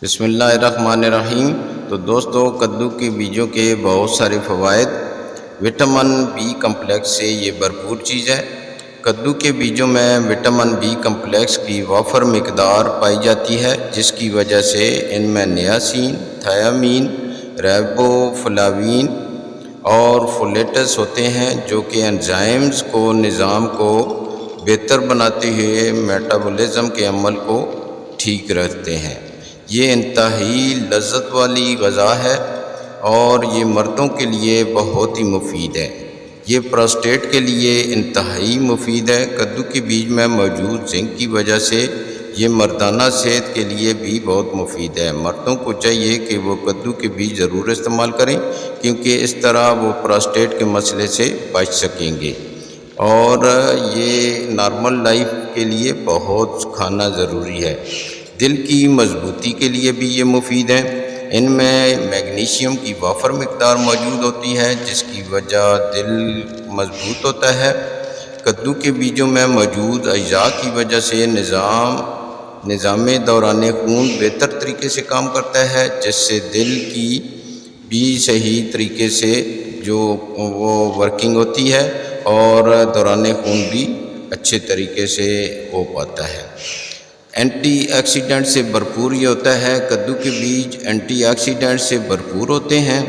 بسم اللہ الرحمن الرحیم۔ تو دوستو، کدو کے بیجوں کے بہت سارے فوائد، وٹامن بی کمپلیکس سے یہ بھرپور چیز ہے۔ کدو کے بیجوں میں وٹامن بی کمپلیکس کی وافر مقدار پائی جاتی ہے، جس کی وجہ سے ان میں نیاسین، تھیامین، ریبو فلاوین اور فولیٹس ہوتے ہیں، جو کہ انزائمز کو نظام کو بہتر بناتے ہوئے میٹابولزم کے عمل کو ٹھیک رکھتے ہیں۔ یہ انتہائی لذت والی غذا ہے اور یہ مردوں کے لیے بہت ہی مفید ہے۔ یہ پروسٹیٹ کے لیے انتہائی مفید ہے۔ کدو کے بیج میں موجود زنک کی وجہ سے یہ مردانہ صحت کے لیے بھی بہت مفید ہے۔ مردوں کو چاہیے کہ وہ کدو کے بیج ضرور استعمال کریں، کیونکہ اس طرح وہ پروسٹیٹ کے مسئلے سے بچ سکیں گے، اور یہ نارمل لائف کے لیے بہت کھانا ضروری ہے۔ دل کی مضبوطی کے لیے بھی یہ مفید ہے۔ ان میں میگنیشیم کی وافر مقدار موجود ہوتی ہے، جس کی وجہ دل مضبوط ہوتا ہے۔ کدو کے بیجوں میں موجود اجزاء کی وجہ سے نظام دوران خون بہتر طریقے سے کام کرتا ہے، جس سے دل کی بھی صحیح طریقے سے وہ ورکنگ ہوتی ہے اور دوران خون بھی اچھے طریقے سے ہو پاتا ہے۔ اینٹی آکسیڈنٹ سے بھرپور یہ ہوتا ہے۔ کدو کے بیج اینٹی آکسیڈنٹ سے بھرپور ہوتے ہیں۔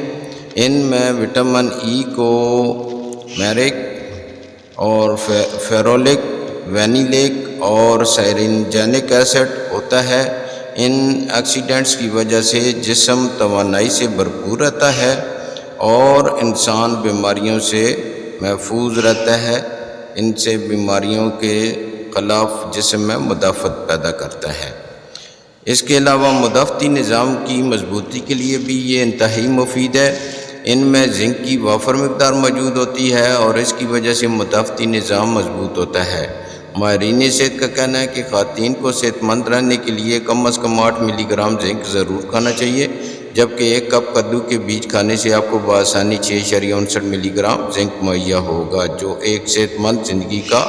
ان میں وٹامن ای کو میرک اور فیرولک، وینیلیک اور سائرینجینک ایسڈ ہوتا ہے۔ ان آکسیڈنٹس کی وجہ سے جسم توانائی سے بھرپور رہتا ہے اور انسان بیماریوں سے محفوظ رہتا ہے۔ ان سے بیماریوں کے خلاف جسم میں مدافعت پیدا کرتا ہے۔ اس کے علاوہ مدافعتی نظام کی مضبوطی کے لیے بھی یہ انتہائی مفید ہے۔ ان میں زنک کی وافر مقدار موجود ہوتی ہے اور اس کی وجہ سے مدافعتی نظام مضبوط ہوتا ہے۔ ماہرین صحت کا کہنا ہے کہ خواتین کو صحت مند رہنے کے لیے کم از کم 8 ملی گرام زنک ضرور کھانا چاہیے، جبکہ 1 کپ کدو کے بیج کھانے سے آپ کو بآسانی 6.59 ملی گرام زنک مہیا ہوگا، جو ایک صحت مند زندگی کا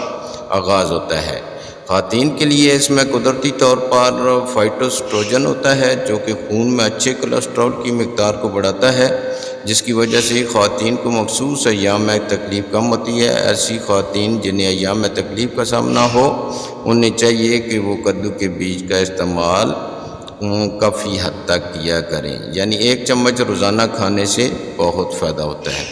آغاز ہوتا ہے۔ خواتین کے لیے اس میں قدرتی طور پر فائٹوسٹروجن ہوتا ہے، جو کہ خون میں اچھے کولیسٹرول کی مقدار کو بڑھاتا ہے، جس کی وجہ سے خواتین کو مخصوص ایام میں تکلیف کم ہوتی ہے۔ ایسی خواتین جنہیں ایام میں تکلیف کا سامنا ہو، انہیں چاہیے کہ وہ کدو کے بیج کا استعمال کافی حد تک کیا کریں، یعنی 1 چمچ روزانہ کھانے سے بہت فائدہ ہوتا ہے۔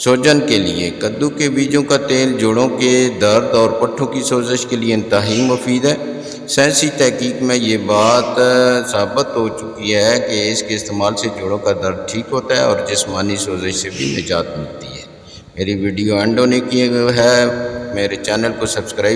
سوجن کے لیے کدو کے بیجوں کا تیل جوڑوں کے درد اور پٹھوں کی سوزش کے لیے انتہائی مفید ہے۔ سائنسی تحقیق میں یہ بات ثابت ہو چکی ہے کہ اس کے استعمال سے جوڑوں کا درد ٹھیک ہوتا ہے اور جسمانی سوزش سے بھی نجات ملتی ہے۔ میری ویڈیو اینڈ ہونے کی ہے، میرے چینل کو سبسکرائب